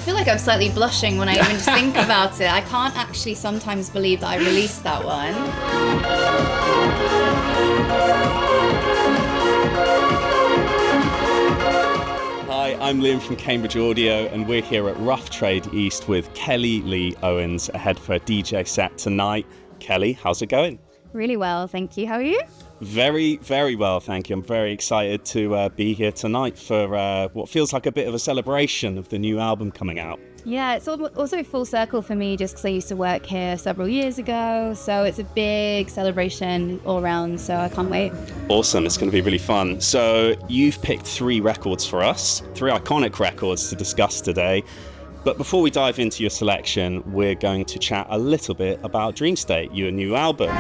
feel like I'm slightly blushing when I even just think about it. I can't actually sometimes believe that I released that one. Hi, I'm Liam from Cambridge Audio, and we're here at Rough Trade East with Kelly Lee Owens ahead for a DJ set tonight. Kelly, how's it going? Really well, thank you. How are you? Very, very well, thank you. I'm very excited to be here tonight for what feels like a bit of a celebration of the new album coming out. Yeah, it's also full circle for me just because I used to work here several years ago. So it's a big celebration all around, so I can't wait. Awesome, it's going to be really fun. So you've picked 3 records for us, 3 iconic records to discuss today. But before we dive into your selection, we're going to chat a little bit about Dreamstate, your new album.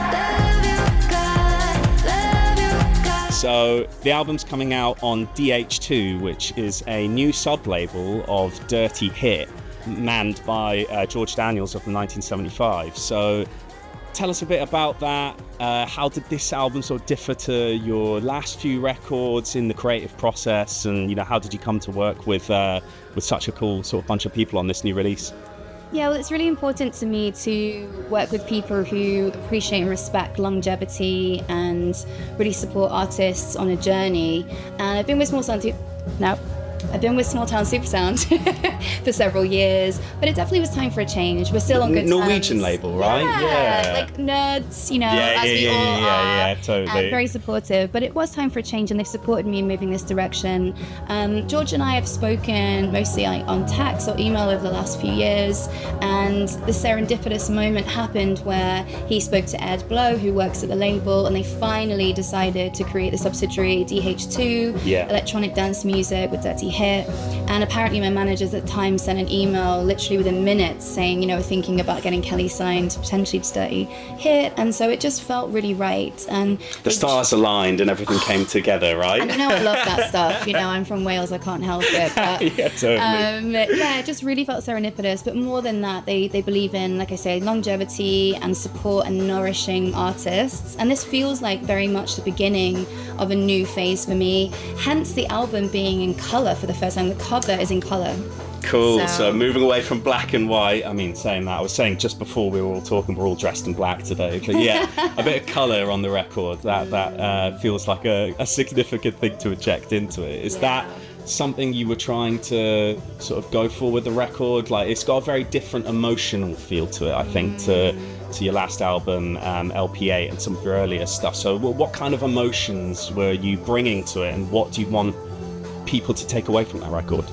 So the album's coming out on DH2, which is a new sub-label of Dirty Hit, manned by George Daniels of the 1975. So tell us a bit about that. How did this album sort of differ to your last few records in the creative process? And, how did you come to work with such a cool sort of bunch of people on this new release? Yeah, well, it's really important to me to work with people who appreciate and respect longevity and really support artists on a journey. And I've been with Small Town Supersound for several years, but it definitely was time for a change. We're still on good terms. Norwegian label, right? Yeah, like nerds, as we all are. Yeah, totally. And very supportive, but it was time for a change, and they've supported me in moving this direction. George and I have spoken mostly on text or email over the last few years, and the serendipitous moment happened where he spoke to Ed Blow, who works at the label, and they finally decided to create the subsidiary DH2, electronic dance music with Dirty Hit. And apparently my managers at the time sent an email literally within minutes saying, we're thinking about getting Kelly signed potentially to Dirty Hit. And so it just felt really right. And the stars aligned and everything came together, right? And I love that stuff. I'm from Wales, I can't help it. But, yeah, totally. It just really felt serendipitous. But more than that, they believe in, like I say, longevity and support and nourishing artists. And this feels like very much the beginning of a new phase for me. Hence the album being in colour for the first time. The cover is in colour. Cool. So moving away from black and white. Saying that, I was saying just before we were all talking, we're all dressed in black today. But yeah, a bit of colour on the record. That feels like a significant thing to inject into it. Is that something you were trying to sort of go for with the record? Like, it's got a very different emotional feel to it, I think, to your last album, LP8, and some of your earlier stuff. So what kind of emotions were you bringing to it, and what do you want people to take away from that record?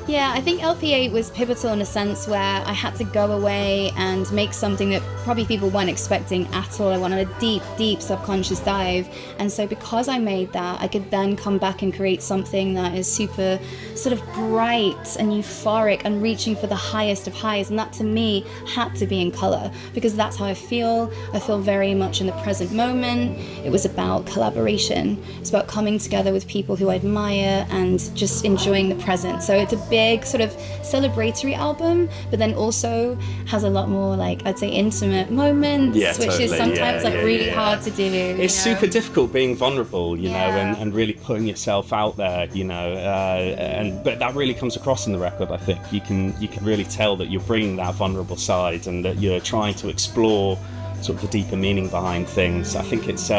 Yeah, I think LP8 was pivotal in a sense where I had to go away and make something that probably people weren't expecting at all. I wanted a deep, deep subconscious dive. And so because I made that, I could then come back and create something that is super sort of bright and euphoric and reaching for the highest of highs. And that to me had to be in colour because that's how I feel. I feel very much in the present moment. It was about collaboration. It's about coming together with people who I admire and just enjoying the present. So it's a big sort of celebratory album, but then also has a lot more, like, I'd say, intimate moments, which is sometimes really hard to do. It's super difficult being vulnerable, you know, and really putting yourself out there, but that really comes across in the record. I think you can really tell that you're bringing that vulnerable side and that you're trying to explore sort of the deeper meaning behind things. I think it's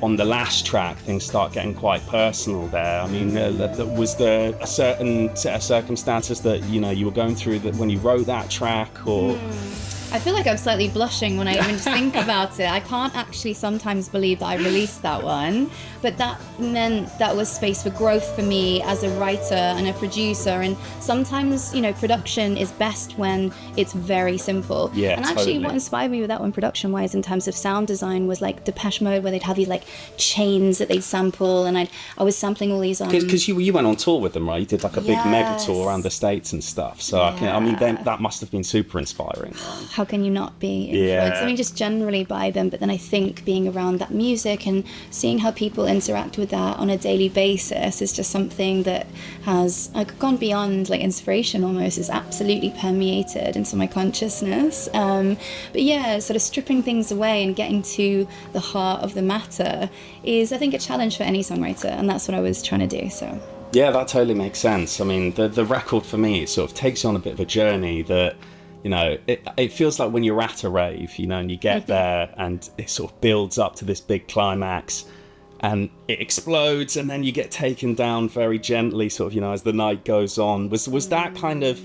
on the last track, things start getting quite personal there. Was there a certain set of circumstances that, you were going through that when you wrote that track, or? I feel like I'm slightly blushing when I even just think about it. I can't actually sometimes believe that I released that one, but that meant that was space for growth for me as a writer and a producer. And sometimes, production is best when it's very simple. Yeah, and actually what inspired me with that one production-wise in terms of sound design was like Depeche Mode, where they'd have these like chains that they'd sample, and I was sampling all these on... Because you went on tour with them, right? You did like a big mega tour around the States and stuff. So that must have been super inspiring. How can you not be influenced? Just generally by them, but then I think being around that music and seeing how people interact with that on a daily basis is just something that has gone beyond like inspiration almost. It's absolutely permeated into my consciousness. But yeah, sort of stripping things away and getting to the heart of the matter is, I think, a challenge for any songwriter, and that's what I was trying to do. So Yeah, that totally makes sense. I mean, the record for me, it sort of takes you on a bit of a journey that, you know, it feels like when you're at a rave, you know, and you get there and it sort of builds up to this big climax and it explodes and then you get taken down very gently, sort of, you know, as the night goes on. Was that kind of...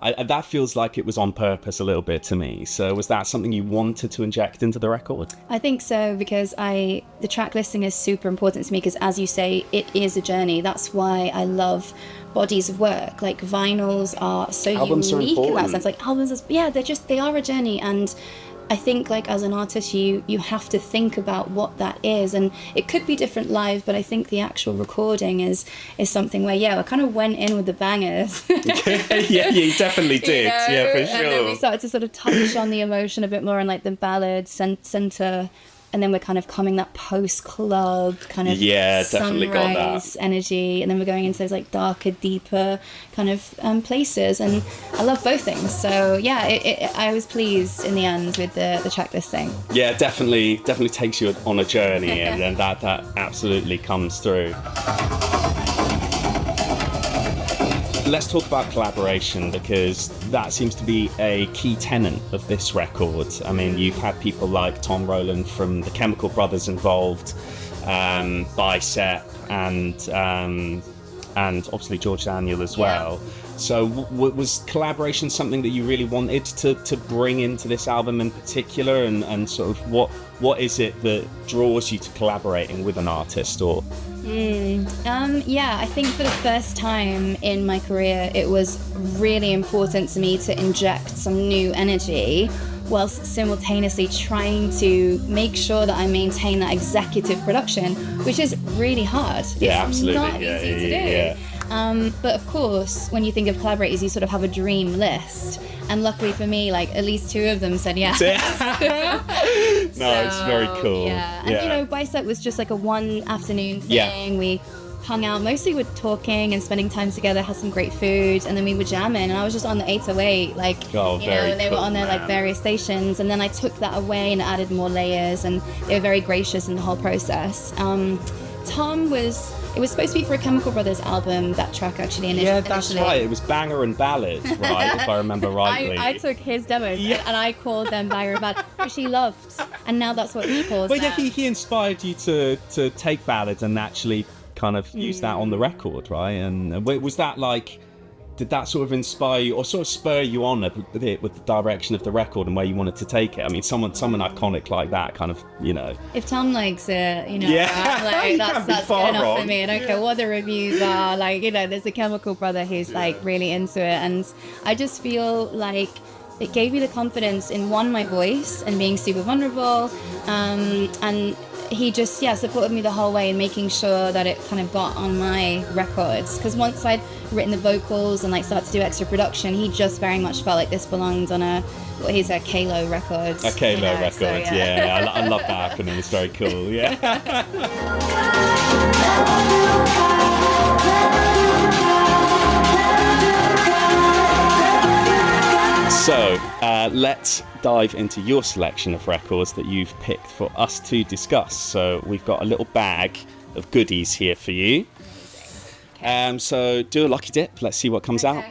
that feels like it was on purpose a little bit to me. So was that something you wanted to inject into the record? I think so, because the track listing is super important to me, because as you say, it is a journey. That's why I love bodies of work. Like vinyls are so Albums unique are in that important. sense. Like albums, they are a journey. And I think like as an artist, you have to think about what that is, and it could be different live, but I think the actual recording is something where I kind of went in with the bangers. Yeah, you definitely did. You know? Yeah, for sure. And then we started to sort of touch on the emotion a bit more, and like the ballad center. And then we're kind of coming that post-club kind of definitely got sunrise that energy. And then we're going into those like darker, deeper kind of places. And I love both things. So yeah, I was pleased in the end with the track listing. Yeah, definitely takes you on a journey, and then that absolutely comes through. Let's talk about collaboration, because that seems to be a key tenet of this record. I mean, you've had people like Tom Rowland from the Chemical Brothers involved, Bicep, and obviously George Daniel as well. So was collaboration something that you really wanted to bring into this album in particular, and sort of what is it that draws you to collaborating with an artist? Or I think for the first time in my career, it was really important to me to inject some new energy whilst simultaneously trying to make sure that I maintain that executive production, which is really hard. Yeah, it's absolutely. not easy to do. Yeah. But of course, when you think of collaborators, you sort of have a dream list. And luckily for me, like at least two of them said yes. It's very cool. Yeah. And you know, Bicep was just like a one afternoon thing. Yeah. We hung out, mostly with talking and spending time together, had some great food, and then we were jamming, and I was just on the 808, like, you know, and they were on their like various stations, and then I took that away and added more layers, and they were very gracious in the whole process. Tom was... It was supposed to be for a Chemical Brothers album, that track actually initially. Yeah, that's right. It was Banger and Ballad, right, if I remember rightly. I took his demos and I called them Banger and Ballad, which he loved. And now that's what he calls them. Well, yeah, he inspired you to take ballads and actually kind of use that on the record, right? And was that like... Did that sort of inspire you or sort of spur you on a bit with the direction of the record and where you wanted to take it? I mean, someone iconic like that, kind of, you know. If Tom likes it, you know, like, that's good enough for me. I don't care what the reviews are. Like, you know, there's a Chemical Brother who's like really into it, and I just feel like it gave me the confidence in my voice and being super vulnerable, and he just supported me the whole way in making sure that it kind of got on my records, because once I'd written the vocals and like started to do extra production, he just very much felt like this belonged on a K-Lo record. A K-Lo record, so, I love that acronym. It's very cool. So let's dive into your selection of records that you've picked for us to discuss. So we've got a little bag of goodies here for you. So do a lucky dip. Let's see what comes out.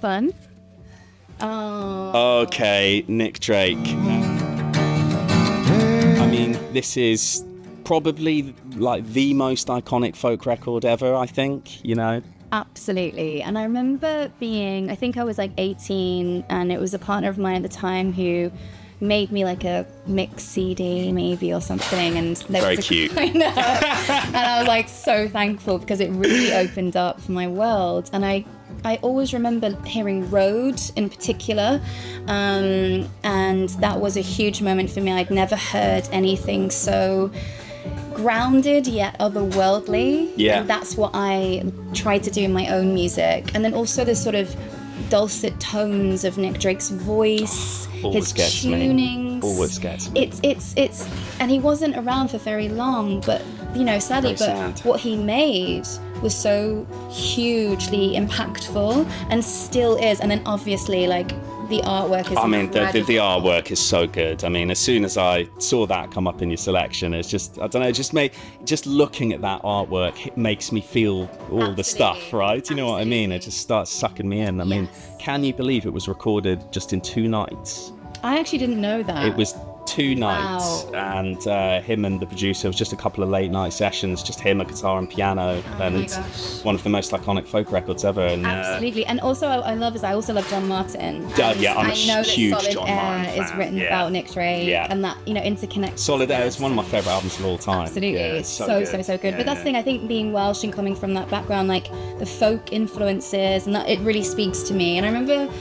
Fun. Oh. Okay, Nick Drake. I mean, this is probably like the most iconic folk record ever, I think, you know. Absolutely. And I remember I think I was like 18, and it was a partner of mine at the time who made me like a mix CD maybe or something, and very cute. I know. And I was like so thankful, because it really opened up my world. And I always remember hearing Road in particular, and that was a huge moment for me. I'd never heard anything so grounded yet otherworldly. And that's what I tried to do in my own music. And then also the sort of dulcet tones of Nick Drake's voice, his tunings. Always gets me. It's and he wasn't around for very long, but you know, sadly, what he made was so hugely impactful and still is. And then obviously like the artwork is I mean, the incredible. artwork is so good. I mean, as soon as I saw that come up in your selection, it's just, I don't know, just looking at that artwork, it makes me feel all the stuff, right? You know what I mean? It just starts sucking me in. I mean, can you believe it was recorded just in 2 nights? I actually didn't know that. It was 2 nights, and him and the producer, it was just a couple of late night sessions, just him, a guitar and piano, and one of the most iconic folk records ever. And, absolutely. And also I also love John Martin. Yeah, I'm a huge Solid John Air Martin fan. is written about Nick Drake, and that, you know, interconnected. Solid Air is one of my favourite albums of all time. Absolutely, it's so good. But that's the thing, I think, being Welsh and coming from that background, like the folk influences, and that it really speaks to me. And I remember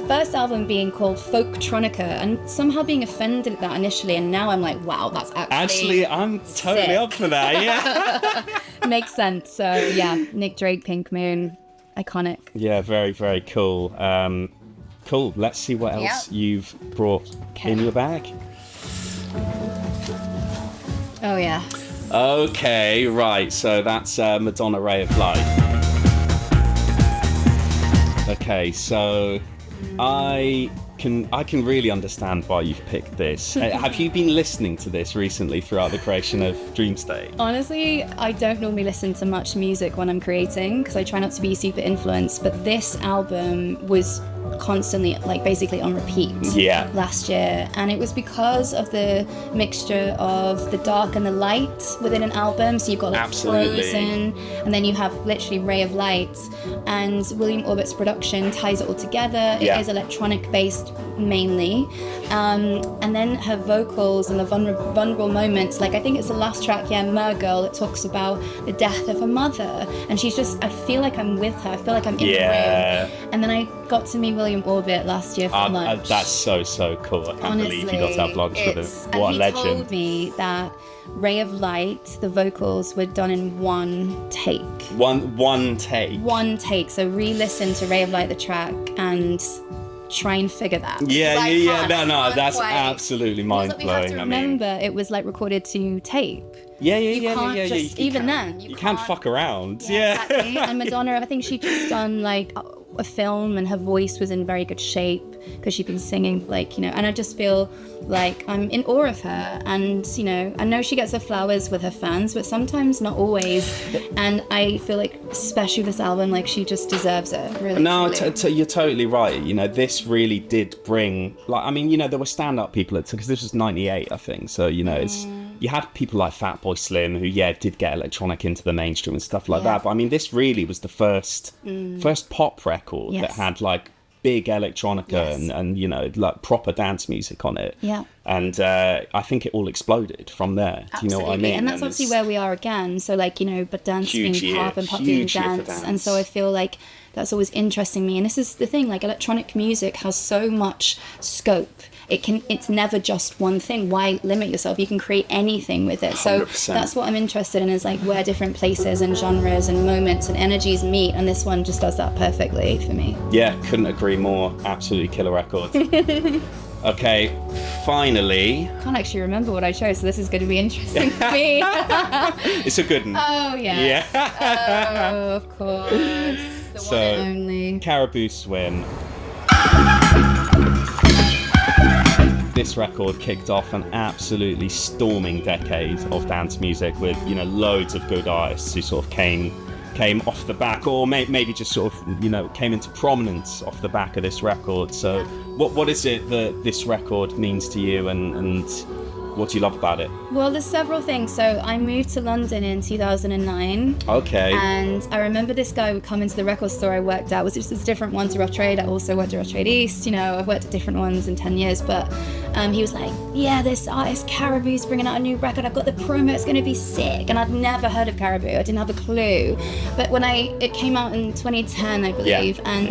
first album being called Folktronica and somehow being offended at that initially, and now I'm like, wow, that's actually I'm totally sick. up for that. Yeah. Makes sense. So yeah, Nick Drake, Pink Moon, iconic. Yeah, very, very cool. Cool. Let's see what else you've brought in your bag. Oh yeah. Okay, right. So that's Madonna, Ray of Light. Okay, so I can really understand why you've picked this. Have you been listening to this recently throughout the creation of Dreamstate? Honestly, I don't normally listen to much music when I'm creating because I try not to be super influenced, but this album was constantly, like, basically on repeat last year, and it was because of the mixture of the dark and the light within an album. So you've got like Frozen, and then you have literally Ray of Light, and William Orbit's production ties it all together. It is electronic based mainly, and then her vocals and the vulnerable moments, like I think it's the last track, Mergirl, that talks about the death of her mother, and she's just, I feel like I'm with her, I feel like I'm in the room. And then I got to meet William Orbit last year for lunch. That's so cool. I can't believe you got to have lunch with him. What a legend. He told me that Ray of Light, the vocals were done in one take. One take? One take. So re-listen to Ray of Light, the track, and try and figure that. That's absolutely mind-blowing. You have to remember, it was like recorded to tape. You can't fuck around. Exactly. And Madonna, I think she just done like a film, and her voice was in very good shape because she'd been singing, like, you know, and I just feel like I'm in awe of her. And, you know, I know she gets her flowers with her fans, but sometimes not always. And I feel like, especially this album, like, she just deserves it, really. No, you're totally right. You know, this really did bring, like, I mean, you know, there were stand-up people, because this was 98, I think. So, you know, you had people like Fatboy Slim who, did get electronic into the mainstream and stuff like that. But I mean, this really was the first pop record that had like big electronica and you know, like proper dance music on it. Yeah. And I think it all exploded from there. Absolutely. Do you know what I mean? And that's obviously where we are again. So like, you know, but dance being pop and pop being dance. And so I feel like that's always interesting me. And this is the thing, like electronic music has so much scope. It's never just one thing. Why limit yourself? You can create anything with it. So 100%. That's what I'm interested in, is like where different places and genres and moments and energies meet, and this one just does that perfectly for me. Yeah, couldn't agree more. Absolutely killer record. Okay, finally. I can't actually remember what I chose, so this is going to be interesting for me. It's a good one. Oh, yeah. Oh, of course. The one and only. Caribou Swim. This record kicked off an absolutely storming decade of dance music with, you know, loads of good artists who sort of came off the back, or maybe just sort of, you know, came into prominence off the back of this record. So what is it that this record means to you, and what do you love about it? Well, there's several things. So I moved to London in 2009. Okay. And I remember this guy would come into the record store I worked at. It was just a different one to Rough Trade. I also worked at Rough Trade East. You know, I've worked at different ones in 10 years. But he was like, yeah, this artist Caribou's bringing out a new record. I've got the promo. It's going to be sick. And I'd never heard of Caribou. I didn't have a clue. But when it came out in 2010, I believe. And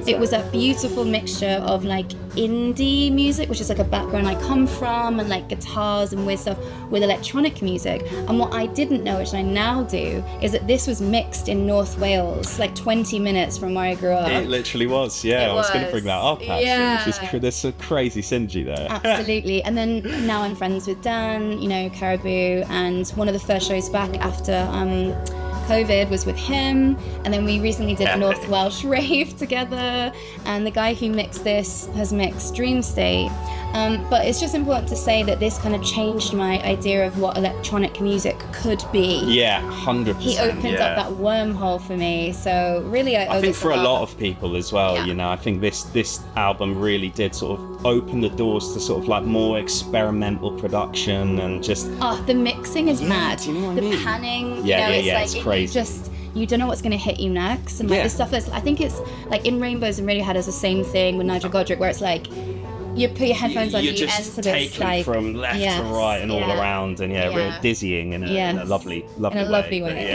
it was a beautiful mixture of like indie music, which is like a background I come from, and like guitars and weird stuff, with electronic music. And what I didn't know, which I now do, is that this was mixed in North Wales, like 20 minutes from where I grew up. It literally was, I was going to bring that up, actually. There's a crazy synergy there. Absolutely. And then now I'm friends with Dan, you know, Caribou, and one of the first shows back after COVID was with him, and then we recently did a North Welsh rave together, and the guy who mixed this has mixed Dreamstate. But it's just important to say that this kind of changed my idea of what electronic music could be. Yeah, 100%. He opened up that wormhole for me, so really I think for a lot of people as well, you know, I think this album really did sort of open the doors to sort of like more experimental production and just... the mixing is mad. Do you know what I mean? The panning, it's crazy. You don't know what's going to hit you next, and like the stuff that's, I think it's like in Rainbows and Radiohead has the same thing with Nigel Godrich, where it's like you put your headphones on, you're you just enter this taking from left to right and all around, and really dizzying in a lovely way.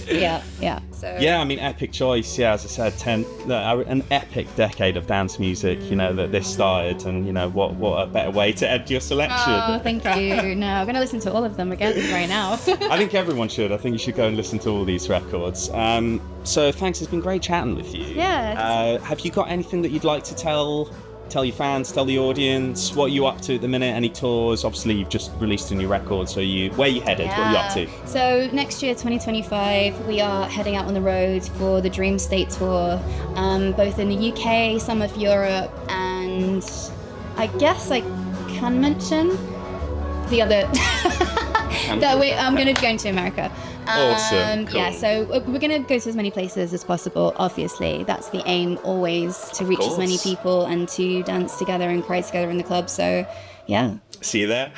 Yeah. So I mean, epic choice. Yeah, as I said, an epic decade of dance music. You know that this started, and you know what a better way to end your selection. Oh, thank you. No, I'm gonna listen to all of them again right now. I think everyone should. I think you should go and listen to all these records. So thanks. It's been great chatting with you. Yeah. Have you got anything that you'd like to tell your fans, tell the audience what you're up to at the minute? Any tours? Obviously you've just released a new record, so where are you headed? What are you up to? So next year, 2025, we are heading out on the road for the Dreamstate tour, both in the UK, some of Europe, and I guess I can mention the other I'm going to be going to America. Awesome. Cool. Yeah, so we're going to go to as many places as possible, obviously. That's the aim, always, to reach as many people and to dance together and cry together in the club. So, yeah. See you there.